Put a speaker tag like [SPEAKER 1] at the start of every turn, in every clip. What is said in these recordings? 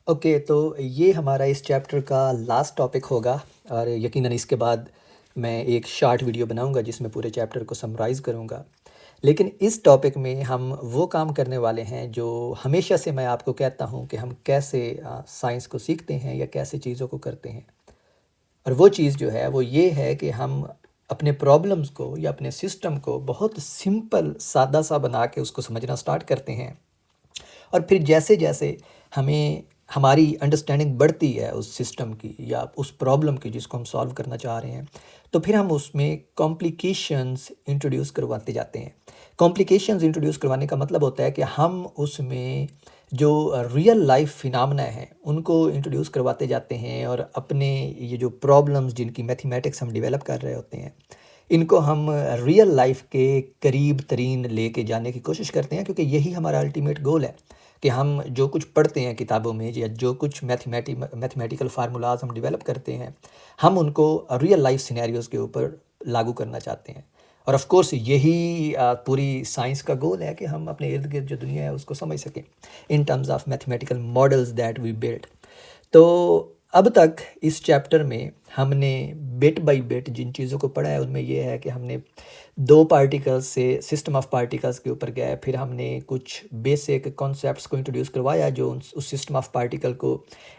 [SPEAKER 1] Okay, तो ये हमारा इस चैप्टर का लास्ट टॉपिक होगा और यकीनन इसके बाद मैं एक शॉर्ट वीडियो बनाऊंगा जिसमें पूरे चैप्टर को समराइज़ करूंगा। लेकिन इस टॉपिक में हम वो काम करने वाले हैं जो हमेशा से मैं आपको कहता हूं कि हम कैसे साइंस को सीखते हैं या कैसे चीज़ों को करते हैं। और वो चीज़ जो है वो ये है कि हम अपने प्रॉब्लम्स को या अपने सिस्टम को बहुत सिंपल सादा सा बना के उसको समझना स्टार्ट करते हैं। और फिर जैसे जैसे हमें हमारी अंडरस्टैंडिंग बढ़ती है उस सिस्टम की या उस प्रॉब्लम की जिसको हम सॉल्व करना चाह रहे हैं, तो फिर हम उसमें कॉम्प्लिकेशंस इंट्रोड्यूस करवाते जाते हैं। कॉम्प्लिकेशंस इंट्रोड्यूस करवाने का मतलब होता है कि हम उसमें जो रियल लाइफ फिनोमेना है उनको इंट्रोड्यूस करवाते जाते हैं और अपने ये जो प्रॉब्लम्स जिनकी मैथमेटिक्स हम डेवलप कर रहे होते हैं इनको हम रियल लाइफ के करीब तरीन लेके जाने की कोशिश करते हैं, क्योंकि यही हमारा अल्टीमेट गोल है कि हम जो कुछ पढ़ते हैं किताबों में या जो कुछ मैथमेटिकल फार्मूलाज हम डेवलप करते हैं हम उनको रियल लाइफ सिनेरियोज़ के ऊपर लागू करना चाहते हैं। और ऑफ कोर्स यही पूरी साइंस का गोल है कि हम अपने इर्द गिर्द जो दुनिया है उसको समझ सकें in terms of mathematical models that we build. तो अब तक इस चैप्टर में हमने बिट बाय बिट जिन चीज़ों को पढ़ा है उनमें यह है कि हमने दो पार्टिकल्स से सिस्टम ऑफ पार्टिकल्स के ऊपर गए, फिर हमने कुछ बेसिक कॉन्सेप्ट्स को इंट्रोड्यूस करवाया जो उस सिस्टम ऑफ पार्टिकल को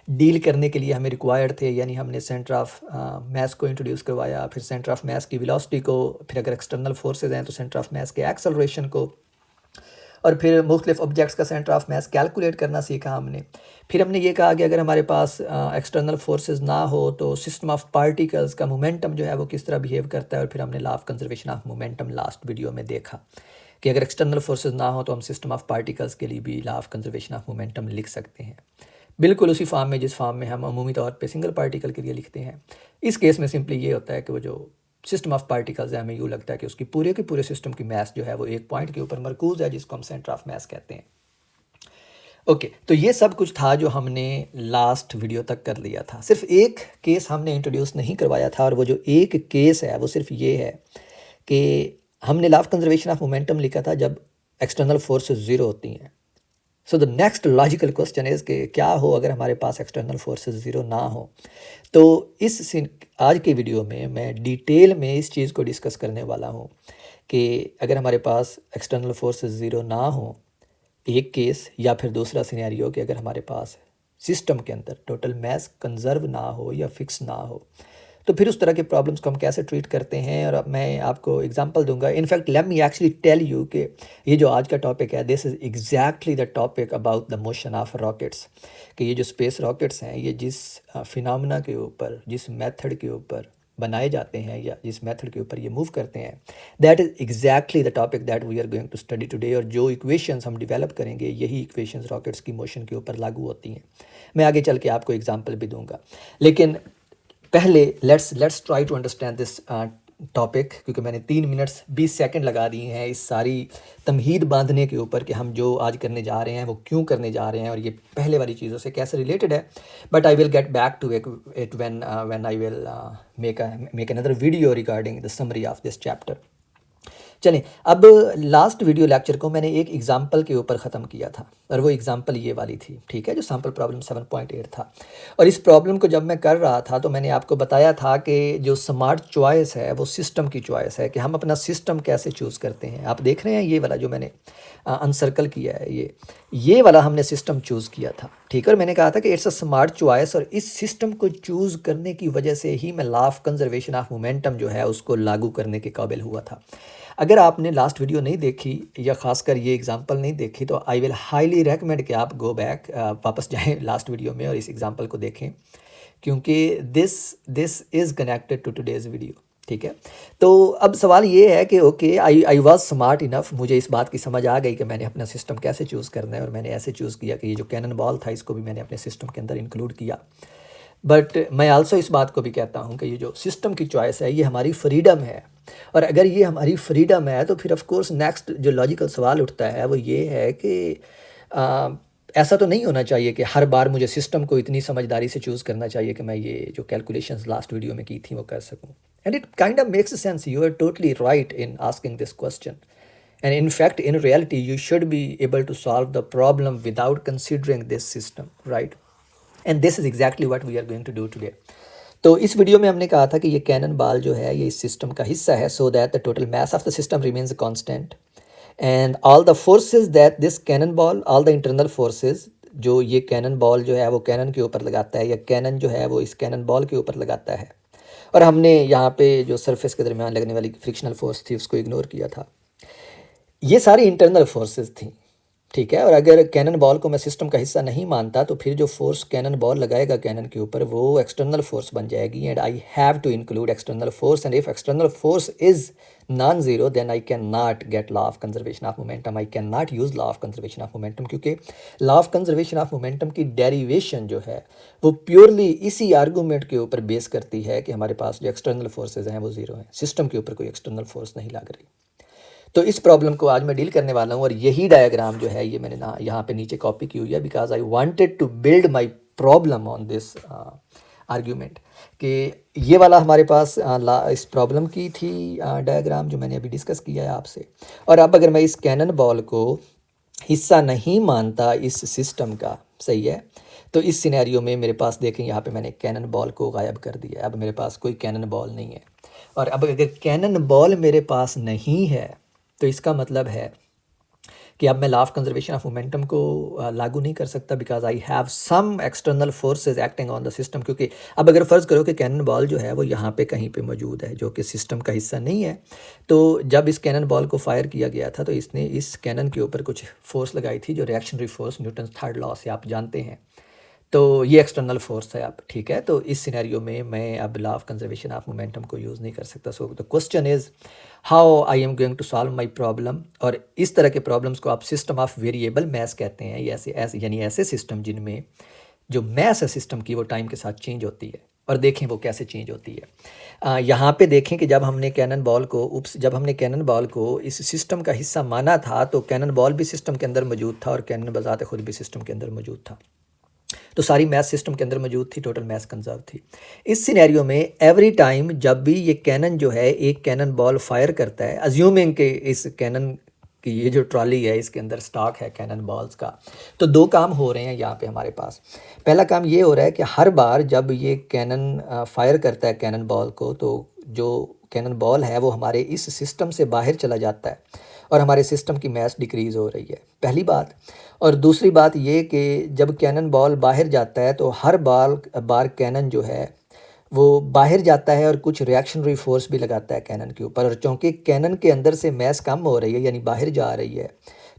[SPEAKER 1] डील करने के लिए हमें रिक्वायर्ड थे, यानी हमने सेंटर ऑफ मास को इंट्रोड्यूस करवाया, फिर सेंटर ऑफ मास की वेलोसिटी को, फिर अगर एक्सटर्नल फोर्सेज हैं तो सेंटर ऑफ मास के एक्सेलरेशन को, और फिर मुख्तलिफ ऑब्जेक्ट्स का सेंटर ऑफ मास कैलकुलेट करना सीखा हमने। फिर हमने ये कहा कि अगर हमारे पास एक्सटर्नल फोर्सेस ना हो तो सिस्टम ऑफ पार्टिकल्स का मोमेंटम जो है वो किस तरह बिहेव करता है, और फिर हमने law of conservation of momentum last video में देखा कि अगर एक्सटर्नल फोर्सेस ना हो तो हम सिस्टम ऑफ पार्टिकल्स के लिए भी law of conservation of momentum लिख सकते हैं, बिल्कुल उसी फॉर्म में जिस फॉर्म में हम अमूमी तौर पे सिंगल पार्टिकल के लिए लिखते हैं। इस केस में सिंपली ये होता है कि वो जो सिस्टम ऑफ पार्टिकल्स है हमें यूँ लगता है कि उसकी पूरे के पूरे सिस्टम की मास जो है वो एक पॉइंट के ऊपर मरकूज़ है जिसको हम सेंटर ऑफ मास कहते हैं। ओके, तो ये सब कुछ था जो हमने लास्ट वीडियो तक कर लिया था। सिर्फ एक केस हमने इंट्रोड्यूस नहीं करवाया था, और वो जो एक केस है वो सिर्फ ये है कि हमने law of conservation of momentum लिखा था जब एक्सटर्नल फोर्सेस ज़ीरो होती हैं। So the next logical question is कि क्या हो अगर हमारे पास एक्सटर्नल फोर्सेस ज़ीरो ना हो। तो आज के वीडियो में मैं डिटेल में इस चीज़ को डिस्कस करने वाला हूँ कि अगर हमारे पास एक्सटर्नल फोर्सेस ज़ीरो ना हो एक केस, या फिर दूसरा सिनेरियो कि अगर हमारे पास सिस्टम के अंदर टोटल मास कंजर्व ना हो या फिक्स ना हो, तो फिर उस तरह के प्रॉब्लम्स को हम कैसे ट्रीट करते हैं। और अब मैं आपको एग्जांपल दूंगा। In fact let me actually tell you कि ये जो आज का टॉपिक है this is exactly the topic about the motion of rockets, कि ये जो स्पेस रॉकेट्स हैं ये जिस फिनोमेना के ऊपर, जिस मेथड के ऊपर बनाए जाते हैं या जिस मेथड के ऊपर ये मूव करते हैं, that is exactly the topic that we are going to study today. और जो इक्वेशंस हम डेवलप करेंगे यही इक्वेशंस रॉकेट्स की मोशन के ऊपर लागू होती हैं। मैं आगे चल के आपको एग्जांपल भी दूंगा, लेकिन पहले let's try to understand this topic, क्योंकि मैंने 3 मिनट्स 20 सेकंड लगा दिए हैं इस सारी तमहीद बांधने के ऊपर कि हम जो आज करने जा रहे हैं वो क्यों करने जा रहे हैं और ये पहले वाली चीज़ों से कैसे रिलेटेड है। But I will get back to it when I will make another video regarding the summary of this chapter. चलें, अब लास्ट वीडियो लेक्चर को मैंने एक एग्जाम्पल के ऊपर ख़त्म किया था, और वो एग्जाम्पल ये वाली थी, ठीक है, जो सैम्पल प्रॉब्लम 7.8 था। और इस प्रॉब्लम को जब मैं कर रहा था तो मैंने आपको बताया था कि जो स्मार्ट चॉइस है वो सिस्टम की चॉइस है, कि हम अपना सिस्टम कैसे चूज़ करते हैं। आप देख रहे हैं ये वाला जो मैंने अनसर्कल किया है, ये वाला हमने सिस्टम चूज़ किया था, ठीक है। और मैंने कहा था कि इट्स अ स्मार्ट चॉइस, और इस सिस्टम को चूज़ करने की वजह से ही मैं law of conservation of momentum जो है उसको लागू करने के काबिल हुआ था। अगर आपने लास्ट वीडियो नहीं देखी या ख़ासकर ये एग्जांपल नहीं देखी तो आई विल हाईली रेकमेंड कि आप गो बैक, वापस जाएं लास्ट वीडियो में और इस एग्जांपल को देखें, क्योंकि this is connected to today's video, ठीक है। तो अब सवाल ये है कि okay, I was smart enough, मुझे इस बात की समझ आ गई कि मैंने अपना सिस्टम कैसे चूज़ करना है, और मैंने ऐसे चूज़ किया कि ये जो कैनन बॉल था इसको भी मैंने अपने सिस्टम के अंदर इंक्लूड किया। बट मैं आल्सो इस बात को भी कहता हूँ कि ये जो सिस्टम की चॉइस है ये हमारी फ्रीडम है, और अगर ये हमारी फ्रीडम है तो फिर ऑफ कोर्स नेक्स्ट जो लॉजिकल सवाल उठता है वो ये है कि ऐसा तो नहीं होना चाहिए कि हर बार मुझे सिस्टम को इतनी समझदारी से चूज़ करना चाहिए कि मैं ये जो कैलकुलेशंस लास्ट वीडियो में की थी वो कर सकूं। And it kind of makes sense, you are totally right in asking this question, and in fact in reality you should be able to solve the problem without considering this system, right? And this is exactly what we are going to do today. तो इस video में हमने कहा था कि ये cannon ball जो है ये इस सिस्टम का हिस्सा है, so that the total mass of the system remains constant and all the forces that this cannon ball, all the internal forces जो ये कैनन बॉल जो है वो कैनन के ऊपर लगाता है, या कैनन जो है वो इस कैनन बॉल के ऊपर लगाता है। और हमने यहाँ पे जो सरफेस के दरमियान लगने वाली फ्रिक्शनल फोर्स थी उसको इग्नोर किया था। ये सारी इंटरनल फोर्सेस थी, ठीक है। और अगर कैनन बॉल को मैं सिस्टम का हिस्सा नहीं मानता तो फिर जो फोर्स कैनन बॉल लगाएगा कैनन के ऊपर वो एक्सटर्नल फोर्स बन जाएगी, and I have to include external force, and if external force is non zero then I can not get law of conservation of momentum, I can not use law of conservation of momentum, क्योंकि law of conservation of momentum की derivation जो है वो purely इसी argument के ऊपर base करती है कि हमारे पास जो एक्सटर्नल फोर्सेज हैं वो जीरो हैं, सिस्टम के ऊपर कोई एक्सटर्नल फोर्स नहीं लग रही। तो इस प्रॉब्लम को आज मैं डील करने वाला हूँ, और यही डायग्राम जो है ये मैंने ना यहाँ पे नीचे कॉपी की हुई है, because I wanted to build my problem on this argument. कि ये वाला हमारे पास इस प्रॉब्लम की थी डायग्राम जो मैंने अभी डिस्कस किया है आपसे। और अब अगर मैं इस कैनन बॉल को हिस्सा नहीं मानता इस सिस्टम का, सही है, तो इस सिनेरियो में मेरे पास देखें यहाँ पे मैंने कैनन बॉल को गायब कर दिया। अब मेरे पास कोई कैनन बॉल नहीं है, और अब अगर कैनन बॉल मेरे पास नहीं है तो इसका मतलब है कि अब मैं law of conservation of momentum को लागू नहीं कर सकता, because I have some external forces acting on the system. क्योंकि अब अगर फ़र्ज़ करो कि कैनन बॉल जो है वो यहाँ पे कहीं पे मौजूद है जो कि सिस्टम का हिस्सा नहीं है, तो जब इस कैनन बॉल को फायर किया गया था तो इसने इस कैनन के ऊपर कुछ फोर्स लगाई थी जो reactionary force Newton third law से आप जानते हैं। तो ये एक्सटर्नल फोर्स है अब, ठीक है। तो इस सिनेरियो में मैं अब law of conservation of momentum को यूज़ नहीं कर सकता। So the question is how I am going to solve my problem. और इस तरह के प्रॉब्लम्स को आप सिस्टम ऑफ वेरिएबल मैथ्स कहते हैं, ऐसे यानी ऐसे सिस्टम जिनमें जो मैथ्स है सिस्टम की वो टाइम के साथ चेंज होती है। और देखें वो कैसे चेंज होती है। यहाँ पे देखें कि जब हमने कैनन बॉल को इस सिस्टम का हिस्सा माना था तो कैनन बॉल भी सिस्टम के अंदर मौजूद था और कैनन बजात खुद भी सिस्टम के अंदर मौजूद था। तो सारी मैथ सिस्टम के अंदर मौजूद थी, टोटल मैथ कंजर्व थी। इस सिनेरियो में एवरी टाइम जब भी ये कैनन जो है एक कैनन बॉल फायर करता है, अज्यूमिंग कि इस कैनन की ये जो ट्रॉली है इसके अंदर स्टॉक है कैनन बॉल्स का, तो दो काम हो रहे हैं यहाँ पे हमारे पास। पहला काम ये हो रहा है कि हर बार जब ये कैनन फायर करता है कैनन बॉल को, तो जो कैनन बॉल है वो हमारे इस सिस्टम से बाहर चला जाता है और हमारे सिस्टम की मैस डिक्रीज़ हो रही है, पहली बात। और दूसरी बात ये कि जब कैनन बॉल बाहर जाता है तो हर बार कैनन जो है वो बाहर जाता है और कुछ रिएक्शनरी फोर्स भी लगाता है कैनन के ऊपर। और चूँकि कैनन के अंदर से मैस कम हो रही है यानी बाहर जा रही है,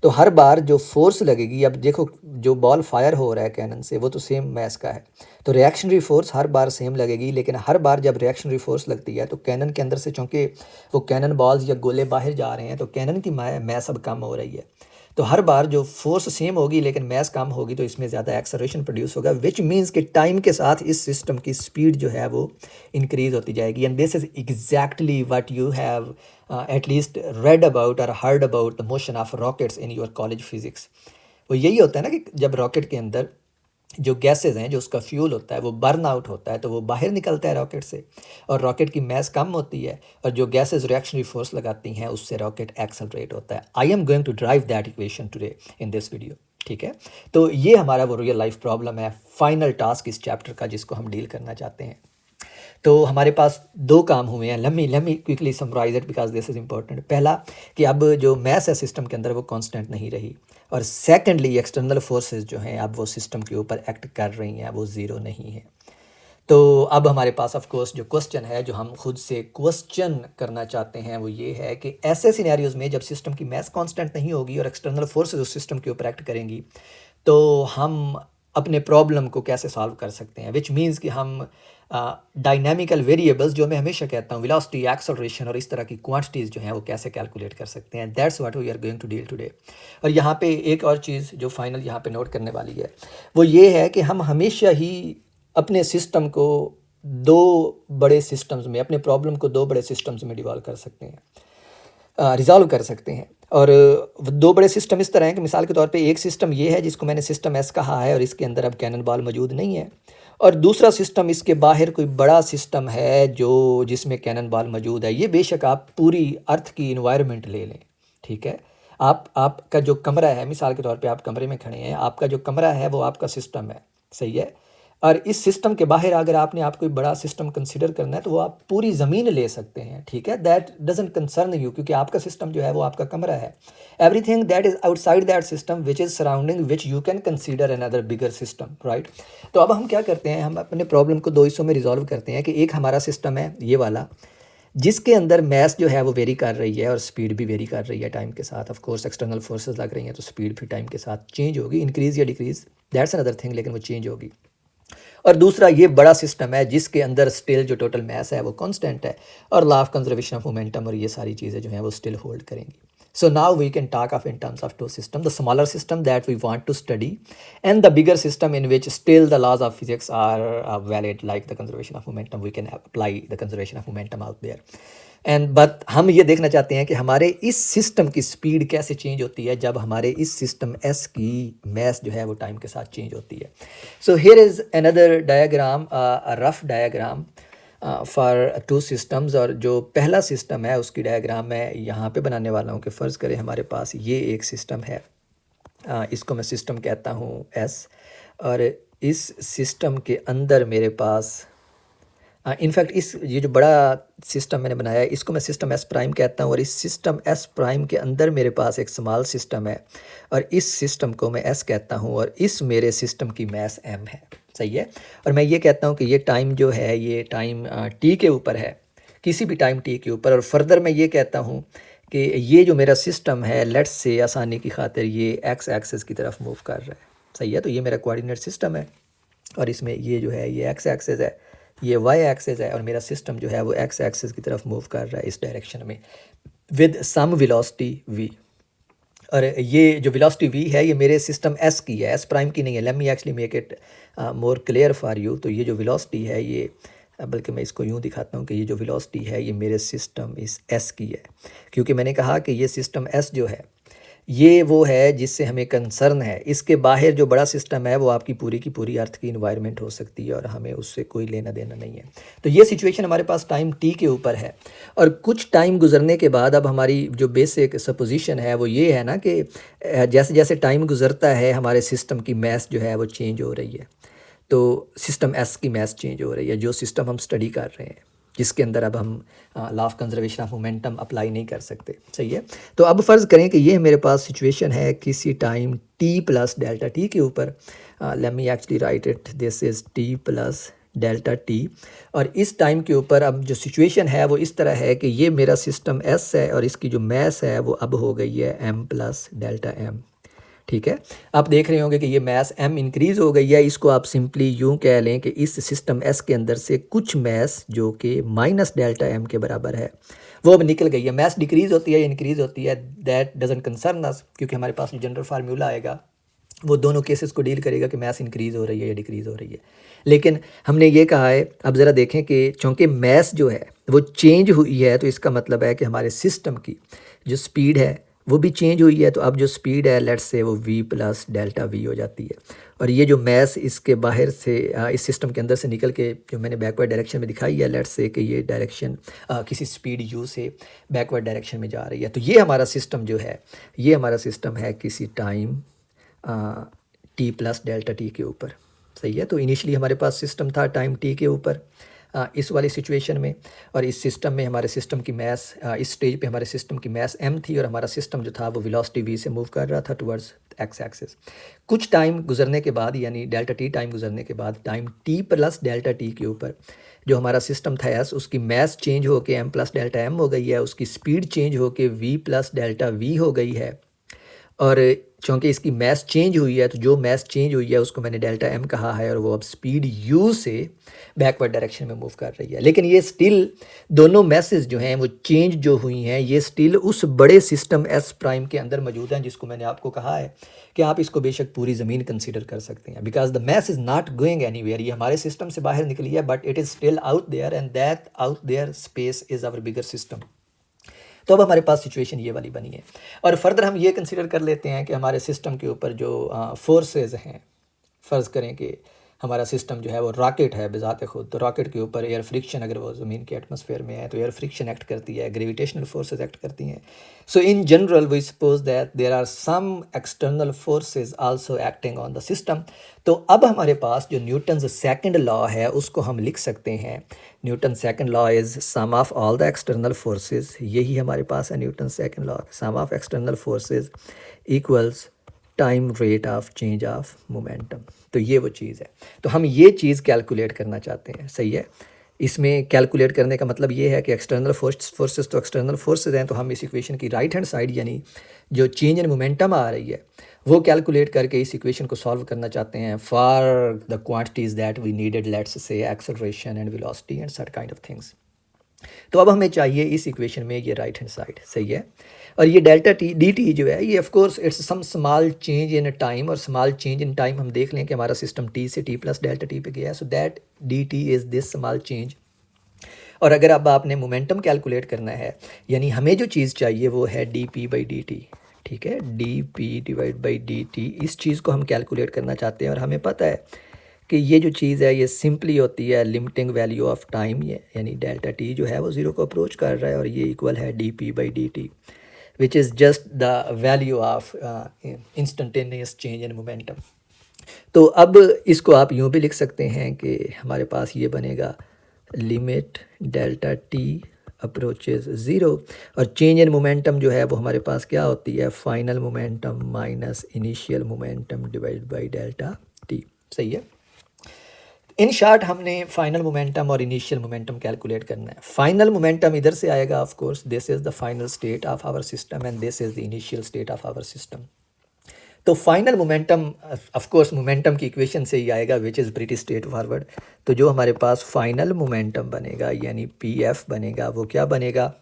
[SPEAKER 1] तो हर बार जो फोर्स लगेगी, अब देखो जो बॉल फायर हो रहा है कैनन से वो तो सेम मैस का है, तो रिएक्शनरी फोर्स हर बार सेम लगेगी। लेकिन हर बार जब रिएक्शनरी फोर्स लगती है तो कैनन के अंदर से, चूँकि वो कैनन बॉल्स या गोले बाहर जा रहे हैं, तो कैनन की मैस अब कम हो रही है। तो हर बार जो फोर्स सेम होगी लेकिन मैस कम होगी, तो इसमें ज़्यादा एक्सेलरेशन प्रोड्यूस होगा, विच मीन्स कि टाइम के साथ इस सिस्टम की स्पीड जो है वो इंक्रीज होती जाएगी। And this is exactly what you have at least read about और heard about the motion of rockets in your college physics. वो यही होता है ना कि जब रॉकेट के अंदर जो गैसेज हैं, जो उसका फ्यूल होता है वो बर्न आउट होता है, तो वो बाहर निकलता है रॉकेट से, और रॉकेट की मैस कम होती है और जो गैसेज रिएक्शनरी फोर्स लगाती हैं उससे रॉकेट एक्सेलरेट होता है। I am going to drive that equation today in this video, ठीक है। तो ये हमारा वो रियल लाइफ प्रॉब्लम है, फाइनल टास्क इस चैप्टर का जिसको हम डील करना चाहते हैं। तो हमारे पास दो काम हुए हैं। Let me quickly summarize it because this is important. पहला कि अब जो मैस है सिस्टम के अंदर वो कांस्टेंट नहीं रही, और सेकेंडली एक्सटर्नल फोर्सेस जो हैं अब वो सिस्टम के ऊपर एक्ट कर रही हैं, वो ज़ीरो नहीं है। तो अब हमारे पास ऑफ कोर्स जो क्वेश्चन है, जो हम खुद से क्वेश्चन करना चाहते हैं, वो ये है कि ऐसे सिनेरियोज़ में जब सिस्टम की मैस कांस्टेंट नहीं होगी और एक्सटर्नल फोर्सेस उस सिस्टम के ऊपर एक्ट करेंगी, तो हम अपने प्रॉब्लम को कैसे सॉल्व कर सकते हैं। विच मीन्स कि हम डायनामिकल वेरिएबल्स, जो मैं हमेशा कहता हूँ वेलोसिटी, एक्सेलरेशन और इस तरह की क्वांटिटीज़ जो हैं वो कैसे कैलकुलेट कर सकते हैं। That's what we are going to deal today. और यहाँ पे एक और चीज़ जो फाइनल यहाँ पे नोट करने वाली है वो ये है कि हम हमेशा ही अपने सिस्टम को दो बड़े सिस्टम्स में, अपने प्रॉब्लम को दो बड़े सिस्टम्स में डिवॉल्व कर सकते हैं, रिजॉल्व कर सकते हैं। और दो बड़े सिस्टम इस तरह हैं कि मिसाल के तौर पे एक सिस्टम ये है जिसको मैंने सिस्टम एस कहा है और इसके अंदर अब कैनन बॉल मौजूद नहीं है, और दूसरा सिस्टम इसके बाहर कोई बड़ा सिस्टम है जो जिसमें कैनन बॉल मौजूद है। ये बेशक आप पूरी अर्थ की इन्वायरमेंट ले लें, ठीक है। आपका जो कमरा है, मिसाल के तौर पे आप कमरे में खड़े हैं, आपका जो कमरा है वो आपका सिस्टम है, सही है। और इस सिस्टम के बाहर अगर आपने आप कोई बड़ा सिस्टम कंसिडर करना है तो वो आप पूरी ज़मीन ले सकते हैं, ठीक है। दैट डजंट कंसर्न यू, क्योंकि आपका सिस्टम जो है वो आपका कमरा है। Everything that is outside that system which is surrounding which you can consider another bigger system, right. तो अब हम क्या करते हैं, हम अपने प्रॉब्लम को दो हिस्सों में रिजॉल्व करते हैं कि एक हमारा सिस्टम है ये वाला, जिसके अंदर मैस जो है वो वेरी कर रही है और स्पीड भी वेरी कर रही है टाइम के साथ। ऑफ कोर्स एक्सटर्नल फोर्सेस लग रही हैं तो स्पीड भी टाइम के साथ चेंज होगी, इंक्रीज़ या डिक्रीज़, दैट्स अनदर थिंग, लेकिन वो चेंज होगी। और दूसरा ये बड़ा सिस्टम है जिसके अंदर स्टिल जो टोटल मैस है वो कांस्टेंट है और law of conservation of momentum और ये सारी चीज़ें जो हैं वो स्टिल होल्ड करेंगी। So now we can talk of in terms of two systems, the smaller system that we want to study and the bigger system in which still the laws of physics are valid, like the conservation of momentum. We can apply the conservation of momentum out there. And but हम ये देखना चाहते हैं कि हमारे इस system की speed कैसे चेंज होती है जब हमारे इस सिस्टम एस की मैस जो है वो टाइम के साथ चेंज होती है। So here is another diagram, rough diagram for two systems. और जो पहला सिस्टम है उसकी डायग्राम मैं यहाँ पे बनाने वाला हूँ कि फ़र्ज़ करें हमारे पास ये एक सिस्टम है, इसको मैं सिस्टम कहता हूँ एस, और इस सिस्टम के अंदर मेरे पास इनफैक्ट ये जो बड़ा सिस्टम मैंने बनाया है इसको मैं सिस्टम एस प्राइम कहता हूँ, और इस सिस्टम एस प्राइम के अंदर मेरे पास एक स्मॉल सिस्टम है और इस सिस्टम को मैं एस कहता हूँ और इस मेरे सिस्टम की मैस एम है, सही है। और मैं ये कहता हूँ कि ये टाइम जो है ये टाइम टी के ऊपर है, किसी भी टाइम टी के ऊपर। और फर्दर मैं ये कहता हूँ कि ये जो मेरा सिस्टम है लेट्स से आसानी की खातिर ये एक्स एक्सिस की तरफ मूव कर रहा है, सही है। तो ये मेरा कोऑर्डिनेट सिस्टम है और इसमें ये जो है ये एक्स एक्सिस है, ये वाई एक्सिस है और मेरा सिस्टम जो है वो एक्स एक्सिस की तरफ मूव कर रहा है इस डायरेक्शन में विद सम वेलोसिटी v। और ये जो वेलोसिटी v है ये मेरे सिस्टम s की है, s प्राइम की नहीं है। Late me actually make it more clear for you. तो ये जो वेलोसिटी है ये, बल्कि मैं इसको यूँ दिखाता हूँ कि ये जो वेलोसिटी है ये मेरे सिस्टम इस s की है, क्योंकि मैंने कहा कि ये सिस्टम s जो है ये वो है जिससे हमें कंसर्न है। इसके बाहर जो बड़ा सिस्टम है वो आपकी पूरी की पूरी अर्थ की इन्वायरमेंट हो सकती है और हमें उससे कोई लेना देना नहीं है। तो ये सिचुएशन हमारे पास टाइम टी के ऊपर है और कुछ टाइम गुजरने के बाद अब हमारी जो बेसिक सपोजिशन है वो ये है ना कि जैसे जैसे टाइम गुजरता है हमारे सिस्टम की मैस जो है वो चेंज हो रही है। तो सिस्टम एस की मैस चेंज हो रही है, जो सिस्टम हम स्टडी कर रहे हैं, जिसके अंदर अब हम law of conservation of momentum apply नहीं कर सकते, सही है। तो अब फ़र्ज़ करें कि ये मेरे पास सिचुएशन है किसी time T plus delta T के ऊपर। Late me actually right it, this is T plus delta T. और इस टाइम के ऊपर अब जो सिचुएशन है वो इस तरह है कि ये मेरा सिस्टम एस है और इसकी जो मैस है वो अब हो गई है एम प्लस डेल्टा एम, ठीक है। आप देख रहे होंगे कि ये मैस m इंक्रीज़ हो गई है। इसको आप सिंपली यूँ कह लें कि इस सिस्टम s के अंदर से कुछ मैस जो कि माइनस डेल्टा m के बराबर है वो अब निकल गई है। मैस डिक्रीज़ होती है या इंक्रीज़ होती है दैट डजंट कंसर्न अस, क्योंकि हमारे पास जो जनरल फार्मूला आएगा वो दोनों केसेस को डील करेगा कि मैस इंक्रीज़ हो रही है या डिक्रीज़ हो रही है। लेकिन हमने ये कहा है, अब ज़रा देखें कि चूँकि मैस जो है वो चेंज हुई है तो इसका मतलब है कि हमारे सिस्टम की जो स्पीड है वो भी चेंज हुई है। तो अब जो स्पीड है लेट्स से वो v प्लस डेल्टा v हो जाती है। और ये जो मैस इसके बाहर से इस सिस्टम के अंदर से निकल के जो मैंने बैकवर्ड डायरेक्शन में दिखाई है, लेट्स से कि ये डायरेक्शन किसी स्पीड u से बैकवर्ड डायरेक्शन में जा रही है। तो ये हमारा सिस्टम जो है ये हमारा सिस्टम है किसी time t plus delta t के ऊपर, सही है। तो इनिशियली हमारे पास सिस्टम था टाइम t के ऊपर इस वाली सिचुएशन में, और इस सिस्टम में हमारे सिस्टम की मैस इस स्टेज पे हमारे सिस्टम की मैस m थी और हमारा सिस्टम जो था वो वेलोसिटी v से मूव कर रहा था टुवर्ड्स एक्स एक्सिस। कुछ टाइम गुजरने के बाद यानी डेल्टा t टाइम गुजरने के बाद time t plus delta t के ऊपर जो हमारा सिस्टम था s उसकी मैस चेंज होके m प्लस डेल्टा m हो गई है, उसकी स्पीड चेंज होके v प्लस डेल्टा v हो गई है। और चूँकि इसकी मैस चेंज हुई है तो जो मैस चेंज हुई है उसको मैंने डेल्टा एम कहा है और वो अब स्पीड u से बैकवर्ड डायरेक्शन में मूव कर रही है। लेकिन ये स्टिल दोनों मैसेज जो हैं वो चेंज जो हुई हैं ये स्टिल उस बड़े सिस्टम एस प्राइम के अंदर मौजूद हैं, जिसको मैंने आपको कहा है कि आप इसको बेशक पूरी ज़मीन कंसीडर कर सकते हैं, because the mass is not going anywhere. ये हमारे सिस्टम से बाहर निकली है but it is still out there and that out there space is our bigger system. तो अब हमारे पास सिचुएशन ये वाली बनी है और फर्दर हम ये कंसीडर कर लेते हैं कि हमारे सिस्टम के ऊपर जो फोर्सेस हैं, फ़र्ज़ करें कि हमारा सिस्टम जो है वो रॉकेट है बज़ात ख़ुद, तो रॉकेट के ऊपर एयर फ्रिक्शन अगर वो ज़मीन के एटमॉस्फेयर में है तो एयर फ्रिक्शन एक्ट करती है, ग्रेविटेशनल फोर्सेस एक्ट करती हैं. So in general we suppose that there are some external forces also acting on the system. तो अब हमारे पास जो न्यूटन्स सेकंड लॉ है उसको हम लिख सकते हैं. Newton second law is sum of all the external forces. यही हमारे पास है Newton second law, sum of external forces equals time rate of change of momentum. तो ये वो चीज़ है. तो हम ये चीज़ कैलकुलेट करना चाहते हैं. सही है. इसमें कैलकुलेट करने का मतलब ये है कि एक्सटर्नल फोर्सेस तो एक्सटर्नल फोर्सेस हैं, तो हम इस इक्वेशन की राइट हैंड साइड यानी जो चेंज इन मोमेंटम आ रही है वो कैलकुलेट करके इस इक्वेशन को सॉल्व करना चाहते हैं for the quantities that we needed, let's say acceleration and velocity and such kind of things. तो अब हमें चाहिए इस इक्वेशन में ये राइट हैंड साइड. सही है. और ये डेल्टा टी डी टी जो है ये of course it's some small change in time, और स्मॉल चेंज इन टाइम हम देख लें कि हमारा सिस्टम टी से टी प्लस डेल्टा टी पे गया है. So that D T is this small change. और अगर अब आपने मोमेंटम कैलकुलेट करना है, यानी हमें जो चीज़ चाहिए वो है D P by D T. ठीक है. D P divide by D T, इस चीज़ को हम कैलकुलेट करना चाहते हैं. और हमें पता है कि ये जो चीज़ है ये सिंपली होती है लिमिटिंग वैल्यू ऑफ टाइम, ये यानी डेल्टा टी जो है वो ज़ीरो को अप्रोच कर रहा है, और ये इक्वल है D P by D T which is just the value of instantaneous change in momentum. तो अब इसको आप यूँ भी लिख सकते हैं कि हमारे पास ये बनेगा limit delta T approaches zero, और चेंज इन मोमेंटम जो है वो हमारे पास क्या होती है, final momentum minus initial momentum divide by delta T. सही है. इन शॉर्ट हमने फाइनल मोमेंटम और इनिशियल मोमेंटम कैलकुलेट करना है. फाइनल मोमेंटम इधर से आएगा, of course this is the final state of our system and this is the initial state of our system. तो final momentum of course momentum की equation से ही आएगा which is pretty straight forward. तो जो हमारे पास फाइनल मोमेंटम बनेगा यानी P F बनेगा, वो क्या बनेगा,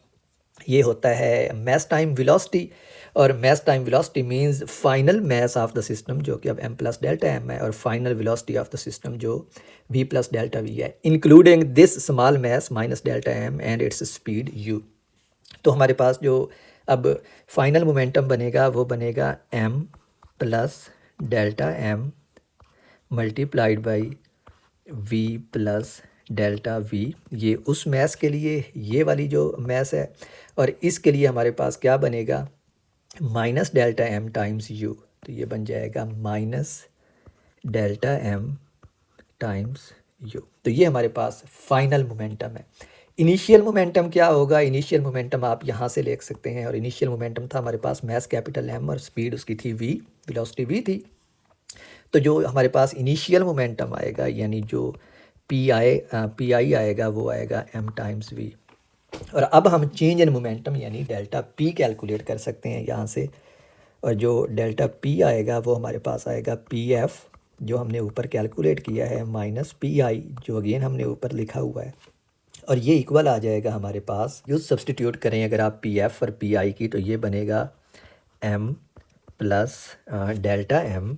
[SPEAKER 1] ये होता है मास टाइम वेलोसिटी. और mass time velocity means final mass of the system जो कि अब m प्लस डेल्टा m है, और final velocity of the system जो v प्लस डेल्टा v है, including this small mass minus delta m and its speed u. तो हमारे पास जो अब फाइनल मोमेंटम बनेगा वो बनेगा m plus delta m multiplied by v plus delta v. ये उस मैस के लिए ये वाली जो मैस है, और इसके लिए हमारे पास क्या बनेगा, minus delta m times u. तो ये बन जाएगा minus delta m times u. तो ये हमारे पास फाइनल मोमेंटम है. इनिशियल मोमेंटम क्या होगा, इनिशियल मोमेंटम आप यहाँ से लिख सकते हैं, और इनिशियल मोमेंटम था हमारे पास मास कैपिटल M और स्पीड उसकी थी v, वेलोसिटी v थी. तो जो हमारे पास इनिशियल मोमेंटम आएगा यानी जो पी आई आएगा वो आएगा m टाइम्स v. और अब हम चेंज इन मोमेंटम यानी डेल्टा p कैलकुलेट कर सकते हैं यहाँ से, और जो डेल्टा p आएगा वो हमारे पास आएगा पी एफ जो हमने ऊपर कैलकुलेट किया है माइनस पी आई जो अगेन हमने ऊपर लिखा हुआ है, और ये इक्वल आ जाएगा हमारे पास. यूज सब्सटीट्यूट करें अगर आप पी एफ और पी आई की, तो ये बनेगा m plus delta m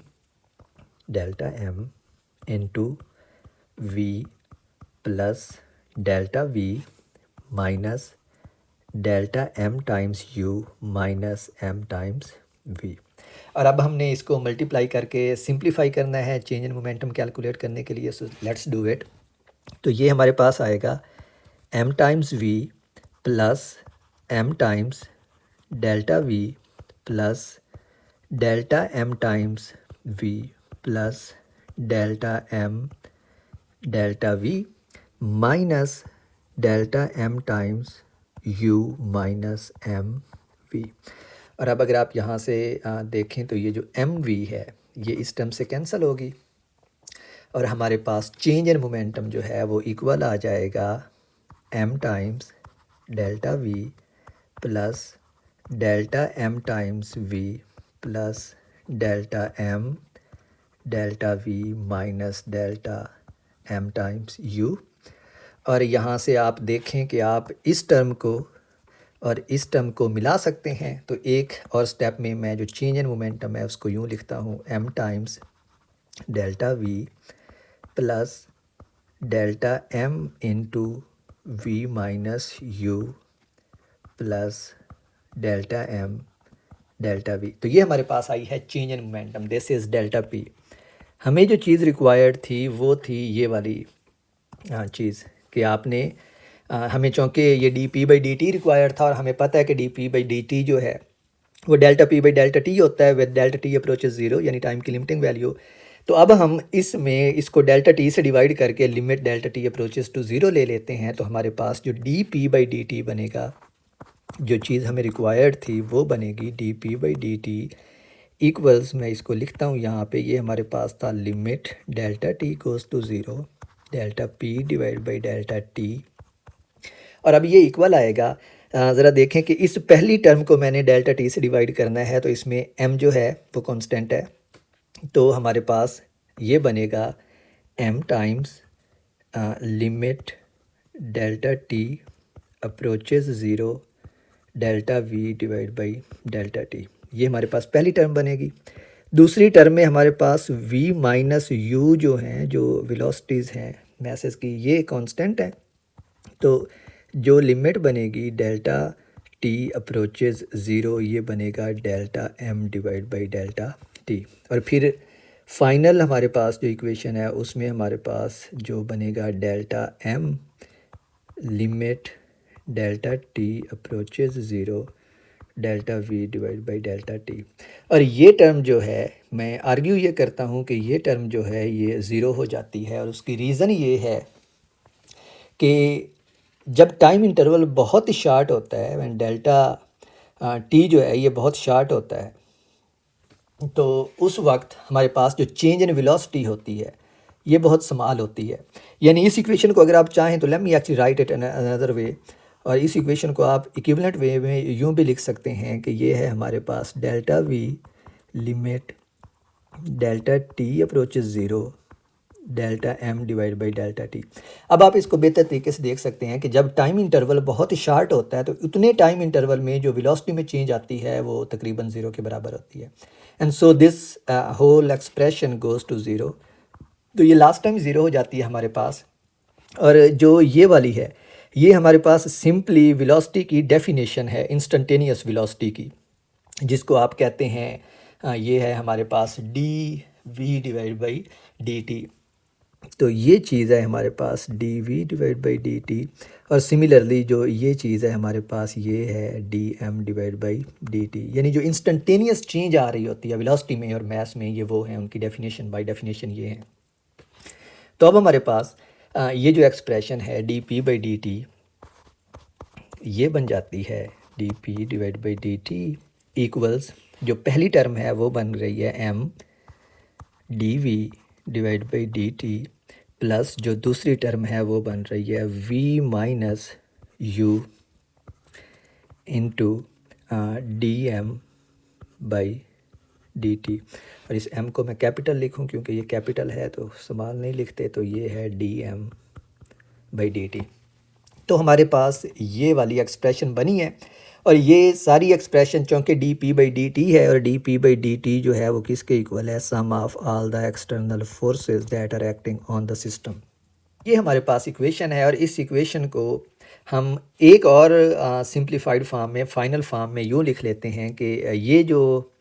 [SPEAKER 1] into v plus delta v minus delta m times u minus m times v. और अब हमने इसको मल्टीप्लाई करके सिंप्लीफाई करना है चेंज इन मोमेंटम कैलकुलेट करने के लिए. So let's do it. तो ये हमारे पास आएगा m times v plus m times delta v plus delta m times v plus delta m delta v minus delta m times u minus m v. और अब अगर आप यहाँ से देखें तो ये जो एम वी है ये इस टर्म से कैंसिल होगी, और हमारे पास चेंज इन मोमेंटम जो है वो इक्वल आ जाएगा m times delta v plus delta m times v plus delta m delta v minus delta m times u. और यहाँ से आप देखें कि आप इस टर्म को और इस टर्म को मिला सकते हैं. तो एक और स्टेप में मैं जो चेंज इन मोमेंटम है उसको यूँ लिखता हूँ m times delta v plus delta m into v minus u plus delta m delta v. तो ये हमारे पास आई है change in momentum, this is delta p. हमें जो चीज़ रिक्वायर्ड थी वो थी ये वाली चीज़ कि आपने हमें चूँकि ये D P by D T required था और हमें पता है कि D P by D T जो है वो delta P by delta T होता है with delta T approaches zero, यानी टाइम की लिमिटिंग वैल्यू। तो अब हम इसमें इसको डेल्टा टी से डिवाइड करके limit delta T approaches to zero ले लेते हैं, तो हमारे पास जो D P by D T बनेगा, जो चीज़ हमें रिक्वायर्ड थी वो बनेगी D P by D T equals, मैं इसको लिखता हूँ यहाँ पे, ये हमारे पास था limit delta T goes to zero delta P divide by delta T. और अब ये इक्वल आएगा, ज़रा देखें कि इस पहली टर्म को मैंने डेल्टा टी से डिवाइड करना है, तो इसमें m जो है वो कांस्टेंट है, तो हमारे पास ये बनेगा m times limit delta T approaches zero delta v divide by delta T. ये हमारे पास पहली टर्म बनेगी। दूसरी टर्म में हमारे पास v माइनस u जो हैं, जो वेलोसिटीज़ हैं मैसेज की, ये कांस्टेंट है, तो जो लिमिट बनेगी डेल्टा टी अप्रोचेस ज़ीरो, ये बनेगा delta m divide by delta T. और फिर फाइनल हमारे पास जो इक्वेशन है उसमें हमारे पास जो बनेगा delta m limit delta T approaches zero delta v divide by delta T. और ये टर्म जो है, मैं आर्ग्यू ये करता हूँ कि ये टर्म जो है ये ज़ीरो हो जाती है, और उसकी रीज़न ये है कि जब टाइम इंटरवल बहुत ही शार्ट होता है, व्हेन डेल्टा टी जो है ये बहुत शार्ट होता है, तो उस वक्त हमारे पास जो चेंज इन वेलोसिटी होती है ये बहुत स्मॉल होती है। यानी इस इक्वेशन को अगर आप चाहें तो late me actually right it in another way, और इस इक्वेशन को आप इक्विवेलेंट वे में यूँ भी लिख सकते हैं कि ये है हमारे पास delta V limit delta T approaches zero delta m divide by delta T. अब आप इसको बेहतर तरीके से देख सकते हैं कि जब टाइम इंटरवल बहुत ही शार्ट होता है तो उतने टाइम इंटरवल में जो वेलोसिटी में चेंज आती है वो तकरीबन ज़ीरो के बराबर होती है, and so this whole expression goes to zero. तो ये लास्ट टाइम ज़ीरो हो जाती है हमारे पास। और जो ये वाली है ये हमारे पास सिंपली वेलोसिटी की डेफिनेशन है, इंस्टेंटेनियस वेलोसिटी की, जिसको आप कहते हैं ये है हमारे पास D V divide by D T. तो ये चीज़ है हमारे पास D V divide by D T, और सिमिलरली जो ये चीज़ है हमारे पास ये है D M divide by D T. यानी जो इंस्टेंटेनियस चेंज आ रही होती है वेलोसिटी में और मास में, ये वो हैं उनकी डेफिनेशन, बाय डेफिनेशन ये हैं। तो अब हमारे पास ये जो एक्सप्रेशन है D P by D T, ये बन जाती है D P divide by D T equals, जो पहली टर्म है वो बन रही है M D V divide by D T, plus जो दूसरी टर्म है वो बन रही है v minus U into D M by D T. और इस m को मैं कैपिटल लिखूं क्योंकि ये कैपिटल है, तो स्मॉल नहीं लिखते, तो ये है D M by D T. तो हमारे पास ये वाली एक्सप्रेशन बनी है, और ये सारी एक्सप्रेशन चूँकि D P by D T है, और D P by D T जो है वो किसके इक्वल है, sum of all the external forces that are acting on the system. ये हमारे पास इक्वेशन है, और इस इक्वेशन को हम एक और सिंप्लीफाइड फॉर्म में, फाइनल फॉर्म में यूँ लिख लेते हैं कि ये जो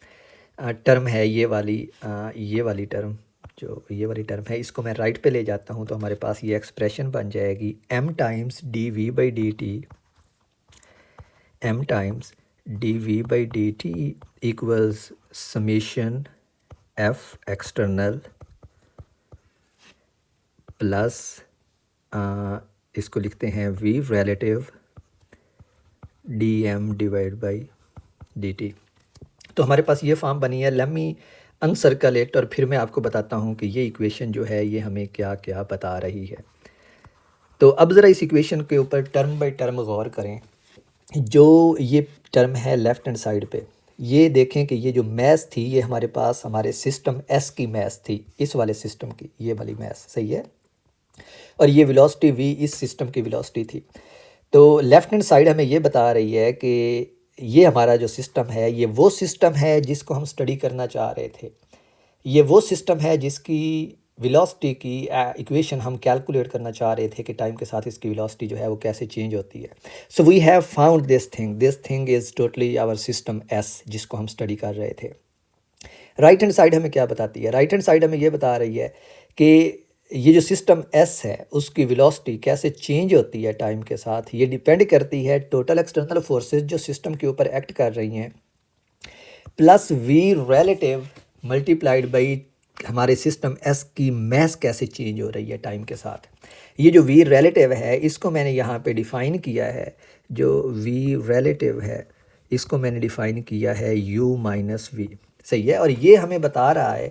[SPEAKER 1] टर्म है ये वाली टर्म, जो ये वाली टर्म है, इसको मैं राइट पे ले जाता हूँ, तो हमारे पास ये एक्सप्रेशन बन जाएगी m times D V by D T, m times D V by D T equals summation f external plus इसको लिखते हैं v relative D M divide by D T. तो हमारे पास ये फॉर्म बनी है। लेट मी अनसर्कल इट, और फिर मैं आपको बताता हूँ कि ये इक्वेशन जो है ये हमें क्या क्या बता रही है। तो अब ज़रा इस इक्वेशन के ऊपर टर्म बाय टर्म गौर करें। जो ये टर्म है लेफ़्ट हैंड साइड पे, ये देखें कि ये जो मैस थी ये हमारे पास हमारे सिस्टम एस की मैस थी, इस वाले सिस्टम की ये वाली मैस, सही है, और ये वेलोसिटी v इस सिस्टम की वेलोसिटी थी। तो लेफ़्ट हैंड साइड हमें ये बता रही है कि ये हमारा जो सिस्टम है ये वो सिस्टम है जिसको हम स्टडी करना चाह रहे थे, ये वो सिस्टम है जिसकी वेलोसिटी की इक्वेशन हम कैलकुलेट करना चाह रहे थे कि टाइम के साथ इसकी वेलोसिटी जो है वो कैसे चेंज होती है। So we have found this thing is totally our system S जिसको हम स्टडी कर रहे थे। राइट हैंड साइड हमें क्या बताती है? राइट हैंड साइड हमें ये बता रही है कि ये जो सिस्टम एस है उसकी वेलोसिटी कैसे चेंज होती है टाइम के साथ। ये डिपेंड करती है टोटल एक्सटर्नल फोर्सेस जो सिस्टम के ऊपर एक्ट कर रही हैं plus V relative multiplied by हमारे सिस्टम एस की मैस कैसे चेंज हो रही है टाइम के साथ। ये जो वी रिलेटिव है इसको मैंने यहाँ पे डिफ़ाइन किया है, जो वी रिलेटिव है इसको मैंने डिफ़ाइन किया है u माइनस वी, सही है। और ये हमें बता रहा है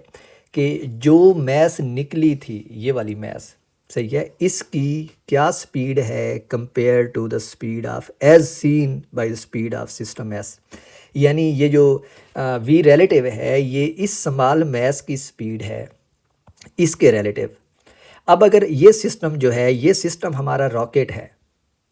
[SPEAKER 1] कि जो मैस निकली थी ये वाली मैस, सही है, इसकी क्या स्पीड है compare to the speed of as seen by the speed of system S. यानी ये जो वी रिलेटिव है ये इस स्मॉल मैस की स्पीड है इसके रिलेटिव। अब अगर ये सिस्टम जो है ये सिस्टम हमारा रॉकेट है,